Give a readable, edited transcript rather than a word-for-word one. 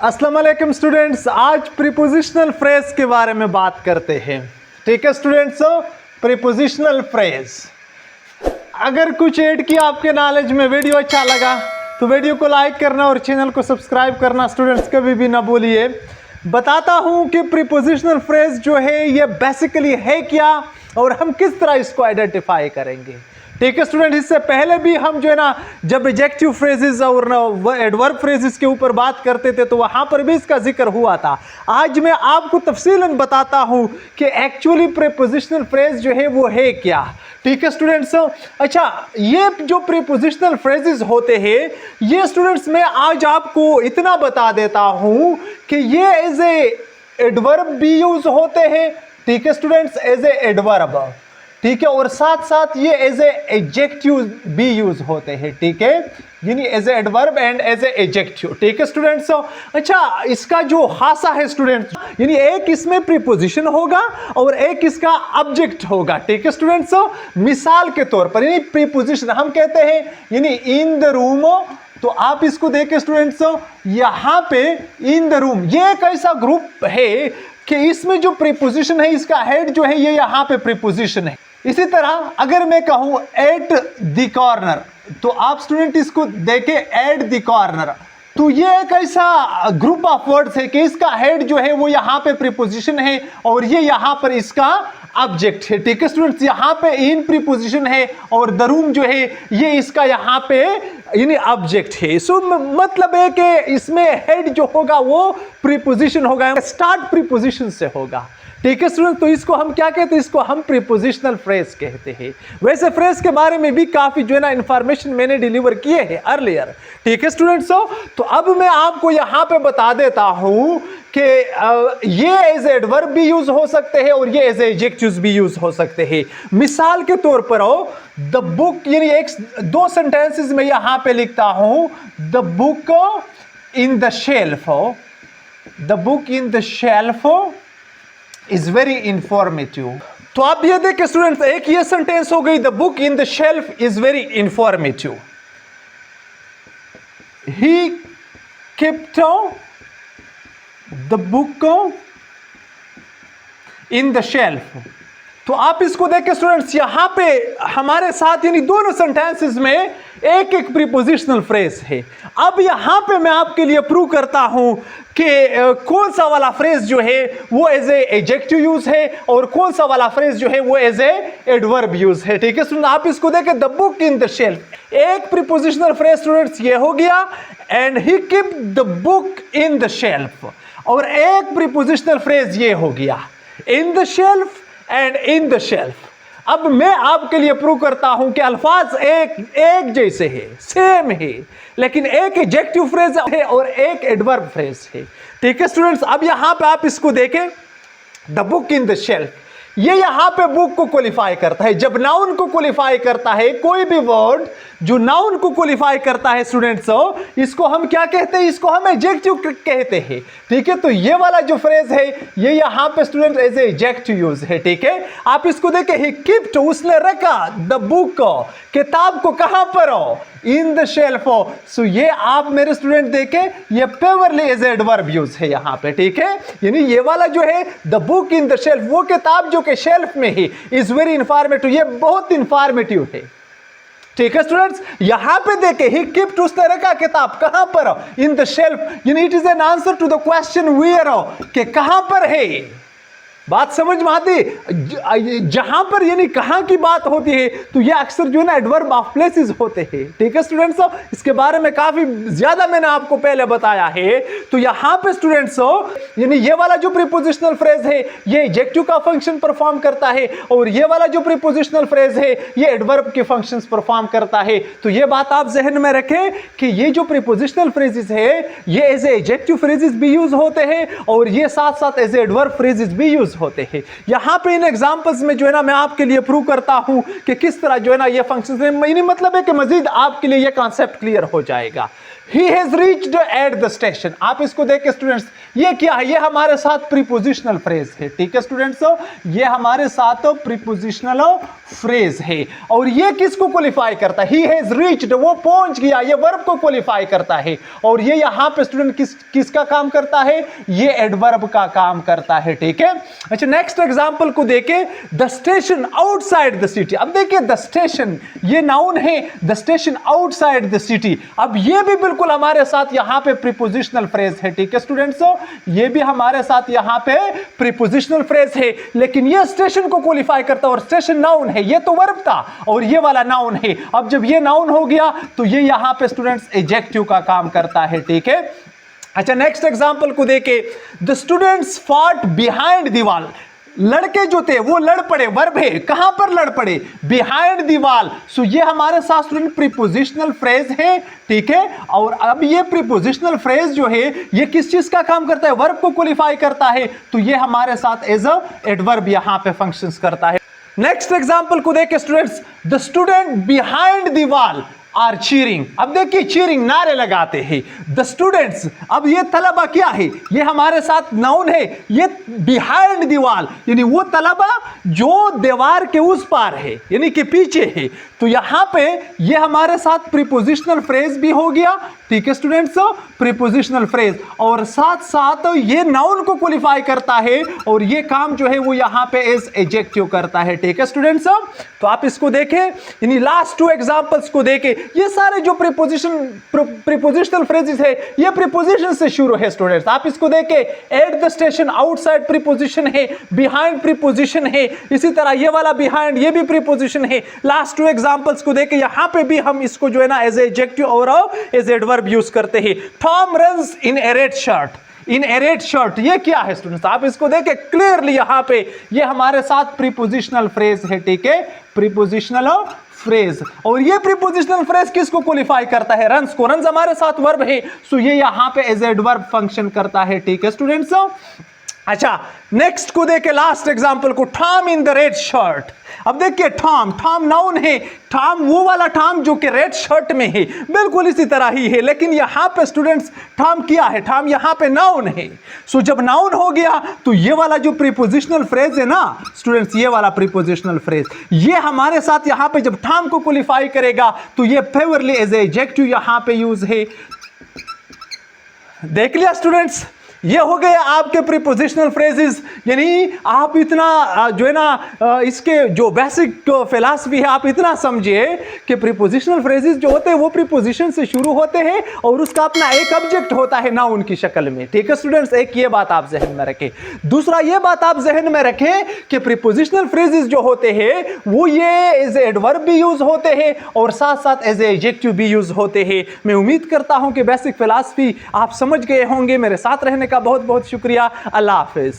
अस्सलाम वालेकुम स्टूडेंट्स, आज प्रीपोजिशनल फ्रेज के बारे में बात करते हैं। ठीक है स्टूडेंट्स, प्रीपोजिशनल फ्रेज। अगर कुछ ऐड किया आपके नॉलेज में, वीडियो अच्छा लगा तो वीडियो को लाइक करना और चैनल को सब्सक्राइब करना स्टूडेंट्स कभी भी ना भूलिए। बताता हूं कि प्रीपोजिशनल फ्रेज जो है ये बेसिकली है क्या और हम किस तरह इसको आइडेंटिफाई करेंगे। ठीक है स्टूडेंट, इससे पहले भी हम जो है ना जब एडजेक्टिव फ्रेजेस और एडवर्ब फ्रेजेस के ऊपर बात करते थे तो वहां पर भी इसका जिक्र हुआ था। आज मैं आपको तफसीलन बताता हूं कि एक्चुअली प्रीपोजिशनल फ्रेज जो है वो है क्या। ठीक है स्टूडेंट्स, अच्छा ये जो प्रीपोजिशनल फ्रेजेस होते हैं ये स्टूडेंट्स मैं आज आपको इतना बता देता हूं कि ये एज ए एडवर्ब भी यूज होते हैं। ठीक है स्टूडेंट्स, एज ए एडवर्ब, ठीक है, और साथ साथ ये एज ए एडजेक्टिव भी यूज होते हैं। ठीक है, यानी as a adverb and as a adjective. ठीक है स्टूडेंट्स, अच्छा इसका जो खासा है स्टूडेंट्स, यानी एक इसमें प्रीपोजिशन होगा और एक इसका ऑब्जेक्ट होगा। ठीक है स्टूडेंट्स, मिसाल के तौर पर यानी प्रीपोजिशन हम कहते हैं यानी इन द रूम, तो आप इसको देखें स्टूडेंट्स, यहां पे इन द रूम ये एक ऐसा ग्रुप है कि इसमें जो प्रीपोजिशन है इसका हेड जो है ये यहां पे प्रीपोजिशन है। इसी तरह अगर मैं कहूं एट द कॉर्नर, तो आप स्टूडेंट इसको देखें एट द कॉर्नर, तो ये एक ऐसा ग्रुप ऑफ वर्ड्स है कि इसका हेड जो है वो यहां पे प्रीपोजिशन है और ये यहां पर इसका ऑब्जेक्ट है। ठीक है स्टूडेंट्स, यहां पे इन प्रीपोजिशन है और द रूम जो है ये इसका यहां पे यानी ऑब्जेक्ट है। सो मतलब है कि इसमें हेड जो होगा वो प्रीपोजिशन होगा, स्टार्ट प्रीपोजिशन से होगा। ठीक है स्टूडेंट, तो इसको हम क्या कहते हैं, इसको हम प्रीपोजिशनल फ्रेज कहते हैं। वैसे फ्रेज के बारे में भी काफी जो है ना इंफॉर्मेशन मैंने डिलीवर किए हैं अर्लियर। ठीक है स्टूडेंट्स, तो अब मैं आपको यहां पे बता देता हूं कि ये एज एडवर्ब भी यूज हो सकते हैं और ये एज एडजेक्टिव्स भी यूज हो सकते हैं। मिसाल के तौर पर हो द बुक, यानी एक दो सेंटेंसेस में यहां पे लिखता हूं the book in the shelf, the book in the shelf is very informative. तो आप ये देखें स्टूडेंट्स, एक ये सेंटेंस हो गई the book in the shelf is very informative. He kept the book in the shelf. तो आप इसको देखें स्टूडेंट्स, यहां पे हमारे साथ यानी दोनों सेंटेंसेस में एक एक प्रीपोजिशनल फ्रेज है। अब यहां पे मैं आपके लिए प्रूव करता हूं कि कौन सा वाला फ्रेज जो है वो एज ए एडजेक्टिव यूज है और कौन सा वाला फ्रेज जो है वो एज ए एडवर्ब यूज है। ठीक है स्टूडेंट, आप इसको देखें the book in the shelf, एक प्रीपोजिशनल फ्रेज स्टूडेंट्स ये हो गया and he keep the book in the shelf, और एक प्रीपोजिशनल फ्रेज ये हो गया इन the shelf and in the shelf. अब मैं आपके लिए प्रूव करता हूं कि अल्फाज एक जैसे है, सेम है, लेकिन एक एडजेक्टिव फ्रेज है और एक एडवर्ब फ्रेज है। ठीक है स्टूडेंट्स, अब यहां पे आप इसको देखें the book in the shelf, ये यहां पे बुक को क्वालिफाई करता है। जब नाउन को क्वालिफाई करता है कोई भी वर्ड जो नाउन को क्वालिफाई करता है स्टूडेंट्स, इसको हम क्या कहते हैं, इसको हम एडजेक्टिव कहते हैं। ठीक है, तो ये वाला जो फ्रेज है ये यहां पे student as a adjective use है। ठीक है, आप इसको देखें ही कीप्ट, उसने रखा द बुक, किताब को कहां पर हो, इन द शेल्फ। सो ये आप मेरे स्टूडेंट देखें ये पेवरली एज एडवर्ब यूज है यहां पे। ठीक है, यानी ये वाला जो है the book in the shelf, वो किताब जो कि शेल्फ में ही इज वेरी इंफॉर्मेटिव, ये बहुत इंफॉर्मेटिव है। ठीक है स्टूडेंट्स, यहां पे देखे ही कीप्ट, उसने रखा किताब कहां पर, इन द शेल्फ, यानी it is an answer to the question where, कि कहां पर है। बात समझ में आती, जहां पर यानी कहां की बात होती है तो ये अक्सर जो है ना एडवर्ब ऑफ प्लेसेस होते हैं। ठीक है स्टूडेंट्स, इसके बारे में काफी ज्यादा मैंने आपको पहले बताया है। तो यहां पे स्टूडेंट्स यानी ये वाला जो प्रीपोजिशनल फ्रेज है ये एडजेक्टिव का फंक्शन परफॉर्म करता है और ये वाला जो प्रीपोजिशनल फ्रेज है ये एडवर्ब के फंक्शंस परफॉर्म करता है। तो ये बात आप जहन में रखें कि ये जो प्रीपोजिशनल फ्रेजेस है ये एज ए एडजेक्टिव फ्रेजेस भी यूज होते हैं और ये साथ साथ एज ए एडवर्ब फ्रेजेस भी यूज होते हैं। यहां पे इन एग्जांपल्स में जो है ना मैं आपके लिए प्रूव करता हूं कि किस तरह जो है ना ये फंक्शंस है, मतलब है कि मजीद आपके लिए ये कॉन्सेप्ट क्लियर हो जाएगा। He has reached at the station. आप इसको देख के स्टूडेंट्स, ये क्या है? ये हमारे साथ प्रीपोजिशनल फ्रेज है, ठीक है स्टूडेंट्स। ये हमारे साथ प्रीपोजिशनल फ्रेज है, और ये किसको क्वालिफाई करता है? ही हैज रीच्ड, वो पहुंच गया, ये वर्ब को क्वालिफाई करता है। और ये यहां पे स्टूडेंट किसका काम करता है? ये एडवर्ब का काम करता है, ठीक है। अच्छा, नेक्स्ट एग्जांपल को देखें, the station outside the city. अब देखिए द स्टेशन ये नाउन है, the station outside the city. अब ये भी बिल्कुल हमारे साथ यहां पे प्रीपोजिशनल फ्रेज है, ठीक है स्टूडेंट्स। ये भी हमारे साथ यहां पे प्रीपोजिशनल फ्रेज है, लेकिन ये स्टेशन को क्वालिफाई करता है, और स्टेशन नाउन है, ये तो वर्ब था और ये वाला नाउन है। अब जब ये नाउन हो गया तो ये यहां पे स्टूडेंट्स एडजेक्टिव का काम करता है, ठीक है। अच्छा, नेक्स्ट एग्जांपल को देखें, the students fought behind the wall. लड़के जो थे वो लड़ पड़े, वर्ब है, कहां पर लड़ पड़े? Behind the wall. सो ये हमारे साथ स्टूडेंट प्रीपोजिशनल फ्रेज है, ठीक है। और अब ये प्रीपोजिशनल फ्रेज जो है ये किस चीज का काम करता है? वर्ब को क्वालिफाई करता है, तो ये हमारे साथ एज अ एडवर्ब यहां पे फंक्शंस करता है। नेक्स्ट एग्जांपल को देखिए students, the student behind the wall are cheering. अब देखिए चीरिंग, नारे लगाते हैं। द स्टूडेंट्स, अब ये तलबा क्या है? ये हमारे साथ नाउन है, ये बिहाइंड द वॉल, यानी वो तलबा जो दीवार के उस पार है, यानी कि पीछे है। तो यहां पे ये हमारे साथ प्रीपोजिशनल फ्रेज भी हो गया, ठीक है स्टूडेंट्स, प्रीपोजिशनल फ्रेज, और साथ साथ ये नाउन को क्वालिफाई करता है, और ये काम जो है वो यहां पे एज एडजेक्टिव करता है, ठीक है स्टूडेंट्स। तो आप इसको देखें, यानी लास्ट टू एग्जांपल्स को देखें, ये सारे जो प्रीपोजिशनल फ्रेजेस है ये प्रीपोजिशन से शुरू है स्टूडेंट्स। आप इसको देखें, at the station outside preposition है, बिहाइंड प्रीपोजिशन है, इसी तरह ये वाला बिहाइंड ये भी प्रीपोजिशन है। लास्ट टू एग्जांपल्स को देखें, यहां पे भी हम इसको जो है ना एज एडजेक्टिव और एज एडवर्ब यूज करते हैं। Tom runs in A red shirt. In A red shirt ये क्या है स्टूडेंट्स? आप इसको देखें क्लियरली, यहां पे ये हमारे साथ प्रीपोजिशनल फ्रेज है, ठीक है, प्रीपोजिशनल फ्रेज। और ये प्रीपोजिशनल फ्रेज किसको क्वालिफाई करता है? रन्स को। रन्स हमारे साथ वर्ब है, सो ये यहां पे एज एडवर्ब फंक्शन करता है, ठीक है स्टूडेंट्स। अच्छा, नेक्स्ट को देखे, लास्ट एग्जांपल को, Tom in the red shirt. अब देखिए टॉम, टॉम नाउन है, टॉम वो वाला टॉम जो कि रेड शर्ट में है, बिल्कुल इसी तरह ही है, लेकिन यहां पे स्टूडेंट्स टॉम क्या है? टॉम यहां पे नाउन है। सो जब नाउन हो गया तो ये वाला जो प्रीपोजिशनल फ्रेज है ना स्टूडेंट्स, ये वाला प्रीपोजिशनल फ्रेज ये हमारे साथ यहां पे जब टॉम को क्वालिफाई करेगा तो ये फेवरली एज एडजेक्टिव यहां पे यूज है। देख लिया स्टूडेंट्स, ये हो गए आपके प्रीपोजिशनल फ्रेजेस। यानी आप इतना जो है ना इसके जो बेसिक फिलॉसफी है आप इतना समझिए कि प्रीपोजिशनल फ्रेजेस जो होते हैं वो प्रीपोजिशन से शुरू होते हैं और उसका अपना एक ऑब्जेक्ट होता है नाउन की शक्ल में, ठीक है स्टूडेंट्स। एक ये बात आप जहन में रखें। दूसरा ये बात आप जहन में रखें कि प्रीपोजिशनल फ्रेजेस जो होते हैं वो ये एज एडवर्ब भी यूज होते हैं और साथ साथ एज एडजेक्टिव भी यूज होते हैं। मैं उम्मीद करता हूं कि बेसिक फिलॉसफी आप समझ गए होंगे। मेरे साथ रहने का बहुत बहुत शुक्रिया। अल्लाह हाफिज।